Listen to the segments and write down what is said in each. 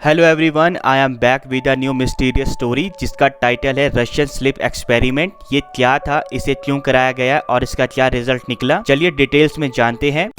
Hello everyone, I am back with a new mysterious story जिसका title है Russian sleep experiment. ये क्या था, इसे क्यों कराया गया और इसका क्या रिजल्ट निकला, चलिए डिटेल्स में जानते हैं।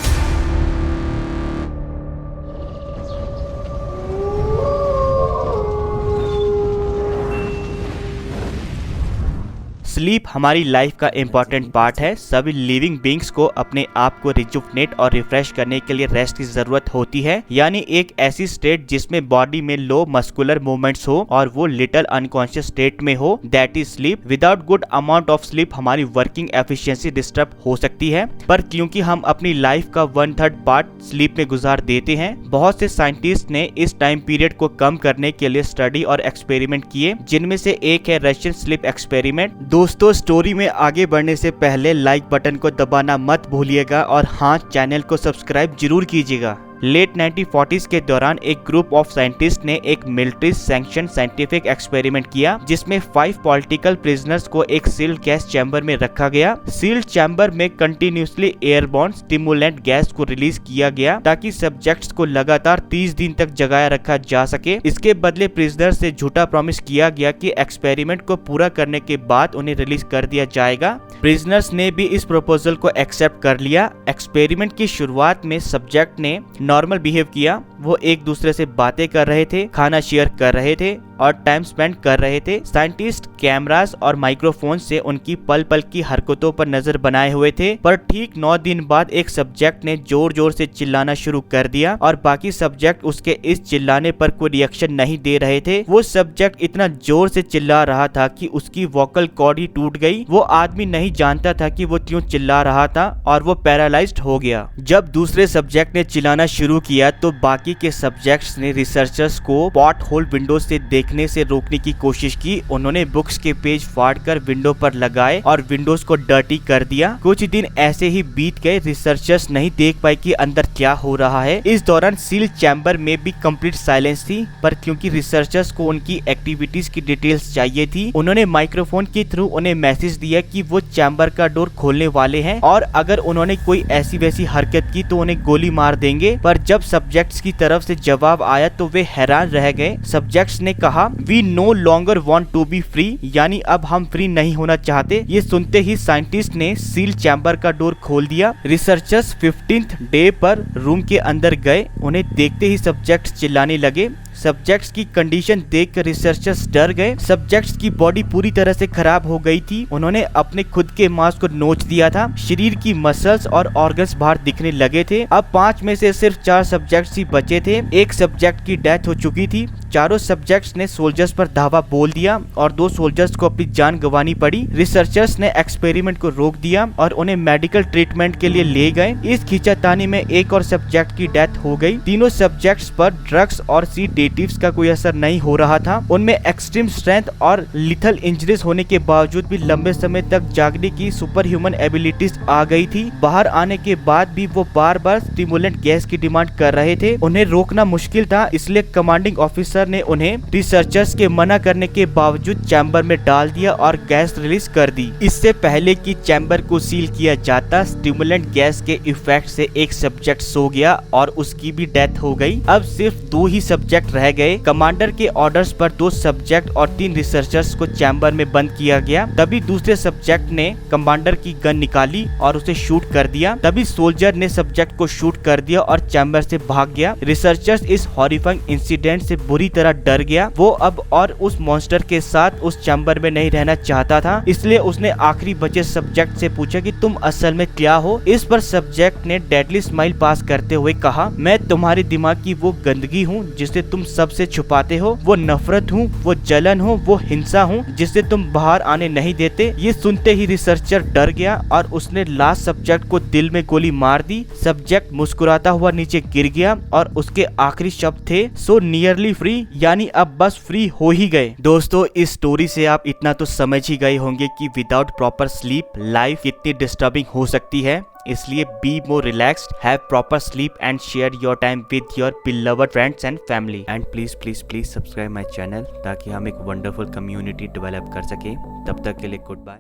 स्लीप हमारी लाइफ का इम्पॉर्टेंट पार्ट है। सभी लिविंग बींग्स को अपने आप को रिजुवनेट और रिफ्रेश करने के लिए रेस्ट की जरूरत होती है, यानी एक ऐसी स्टेट जिसमें बॉडी में लो मस्कुलर मूवमेंट्स हो और वो लिटिल अनकॉन्शियस स्टेट में हो, that is sleep. Without good amount of sleep हमारी वर्किंग एफिशिएंसी डिस्टर्ब हो सकती है, पर क्योंकि हम अपनी लाइफ का 1/3 पार्ट स्लीप में गुजार देते हैं, बहुत से साइंटिस्ट ने इस टाइम पीरियड को कम करने के लिए स्टडी और एक्सपेरिमेंट किए, जिनमें से एक है रशियन स्लीप एक्सपेरिमेंट। दोस्तों, स्टोरी में आगे बढ़ने से पहले लाइक बटन को दबाना मत भूलिएगा और हाँ, चैनल को सब्सक्राइब जरूर कीजिएगा। लेट 1940s के दौरान एक ग्रुप ऑफ साइंटिस्ट ने एक मिलिट्री सैंक्शन साइंटिफिक एक्सपेरिमेंट किया, जिसमें 5 पॉलिटिकल प्रिजनर्स को एक सील्ड गैस चैम्बर में रखा गया। सील्ड चैम्बर में कंटिन्यूसली एयरबॉर्न स्टिमुलेंट गैस को रिलीज किया गया ताकि सब्जेक्ट्स को लगातार 30 दिन तक जगाया रखा जा सके। इसके बदले प्रिजनर से झूठा प्रॉमिस किया गया कि एक्सपेरिमेंट को पूरा करने के बाद उन्हें रिलीज कर दिया जाएगा। प्रिजनर्स ने भी इस प्रपोजल को एक्सेप्ट कर लिया। एक्सपेरिमेंट की शुरुआत में सब्जेक्ट ने नॉर्मल बिहेव किया। वो एक दूसरे से बातें कर रहे थे, खाना शेयर कर रहे थे और टाइम स्पेंड कर रहे थे। साइंटिस्ट कैमरास और माइक्रोफोन से उनकी पल पल की हरकतों पर नजर बनाए हुए थे, पर ठीक 9 दिन बाद एक सब्जेक्ट ने जोर जोर से चिल्लाना शुरू कर दिया और बाकी सब्जेक्ट उसके इस चिल्लाने पर कोई रिएक्शन नहीं दे रहे थे। वो सब्जेक्ट इतना जोर से चिल्ला रहा था कि उसकी वोकल कॉर्ड ही टूट गई। वो आदमी नहीं जानता था कि वो क्यों चिल्ला रहा था और वो पैरालाइज्ड हो गया। जब दूसरे सब्जेक्ट ने चिल्लाना शुरू किया तो बाकी के सब्जेक्ट्स ने रिसर्चर्स को पॉट होल विंडो से देखने से रोकने की कोशिश की। उन्होंने बुक्स के पेज फाड़कर विंडो पर लगाए और विंडोज को डर्टी कर दिया। कुछ दिन ऐसे ही बीत गए। रिसर्चर्स नहीं देख पाए कि अंदर क्या हो रहा है। इस दौरान सील चैम्बर में भी कंप्लीट साइलेंस थी, पर क्योंकि रिसर्चर्स को उनकी एक्टिविटीज की डिटेल्स चाहिए थी, उन्होंने माइक्रोफोन के थ्रू उन्हें मैसेज दिया कि वो चैम्बर का डोर खोलने वाले हैं और अगर उन्होंने कोई ऐसी वैसी हरकत की तो उन्हें गोली मार देंगे। पर जब सब्जेक्ट्स की तरफ से जवाब आया तो वे हैरान रह गए। सब्जेक्ट्स ने कहा, we no longer want to be free, यानी अब हम फ्री नहीं होना चाहते। ये सुनते ही साइंटिस्ट ने सील चैम्बर का डोर खोल दिया। रिसर्चर्स 15th डे पर रूम के अंदर गए। उन्हें देखते ही सब्जेक्ट्स चिल्लाने लगे। सब्जेक्ट्स की कंडीशन देखकर रिसर्चर्स डर गए। सब्जेक्ट्स की बॉडी पूरी तरह से खराब हो गई थी। उन्होंने अपने खुद के मांस को नोच दिया था। शरीर की मसल्स और ऑर्गन्स बाहर दिखने लगे थे। अब 5 में से सिर्फ 4 सब्जेक्ट्स ही बचे थे। एक सब्जेक्ट की डेथ हो चुकी थी। चारों सब्जेक्ट्स ने सोल्जर्स पर धावा बोल दिया और 2 सोल्जर्स को अपनी जान गंवानी पड़ी। रिसर्चर्स ने एक्सपेरिमेंट को रोक दिया और उन्हें मेडिकल ट्रीटमेंट के लिए ले गए। इस खींचातानी में एक और सब्जेक्ट की डेथ हो गई। तीनों सब्जेक्ट्स पर ड्रग्स और सीडेटिव्स का कोई असर नहीं हो रहा था। उनमें एक्सट्रीम स्ट्रेंथ और लिथल इंजरीज होने के बावजूद भी लंबे समय तक जागने की सुपर ह्यूमन एबिलिटीज आ गई थी। बाहर आने के बाद भी वो बार बार स्टिमुलेंट गैस की डिमांड कर रहे थे। उन्हें रोकना मुश्किल था, इसलिए कमांडिंग ऑफिसर ने उन्हें रिसर्चर्स के मना करने के बावजूद चैम्बर में डाल दिया और गैस रिलीज कर दी। इससे पहले कि चैम्बर को सील किया जाता, स्टिमुलेंट गैस के इफेक्ट से एक सब्जेक्ट सो गया और उसकी भी डेथ हो गई। अब सिर्फ 2 ही सब्जेक्ट रह गए। कमांडर के ऑर्डर्स पर 2 सब्जेक्ट और 3 रिसर्चर्स को चैम्बर में बंद किया गया। तभी दूसरे सब्जेक्ट ने कमांडर की गन निकाली और उसे शूट कर दिया। तभी सोल्जर ने सब्जेक्ट को शूट कर दिया और चैम्बर से भाग गया। रिसर्चर्स इस हॉरिफाइंग इंसिडेंट से बुरी तरह डर गया। वो अब और उस मॉन्स्टर के साथ उस चैम्बर में नहीं रहना चाहता था, इसलिए उसने आखिरी बचे सब्जेक्ट से पूछा कि तुम असल में क्या हो। इस पर सब्जेक्ट ने डेडली स्माइल पास करते हुए कहा, मैं तुम्हारे दिमाग की वो गंदगी हूँ जिसे तुम सबसे छुपाते हो, वो नफरत हूँ, वो जलन हूँ, वो हिंसा हूँ जिसे तुम बाहर आने नहीं देते। ये सुनते ही रिसर्चर डर गया और उसने लास्ट सब्जेक्ट को दिल में गोली मार दी। सब्जेक्ट मुस्कुराता हुआ नीचे गिर गया और उसके आखिरी शब्द थे, सो नियरली फ्री, यानी अब बस फ्री हो ही गए। दोस्तों, इस स्टोरी से आप इतना तो समझ ही गए होंगे कि विदाउट प्रॉपर स्लीप लाइफ कितनी डिस्टर्बिंग हो सकती है। इसलिए be more relaxed, have proper sleep and share your time with your beloved friends and family. And please please please subscribe my channel ताकि हम एक वंडरफुल कम्युनिटी डेवलप कर सके। तब तक के लिए गुड बाय।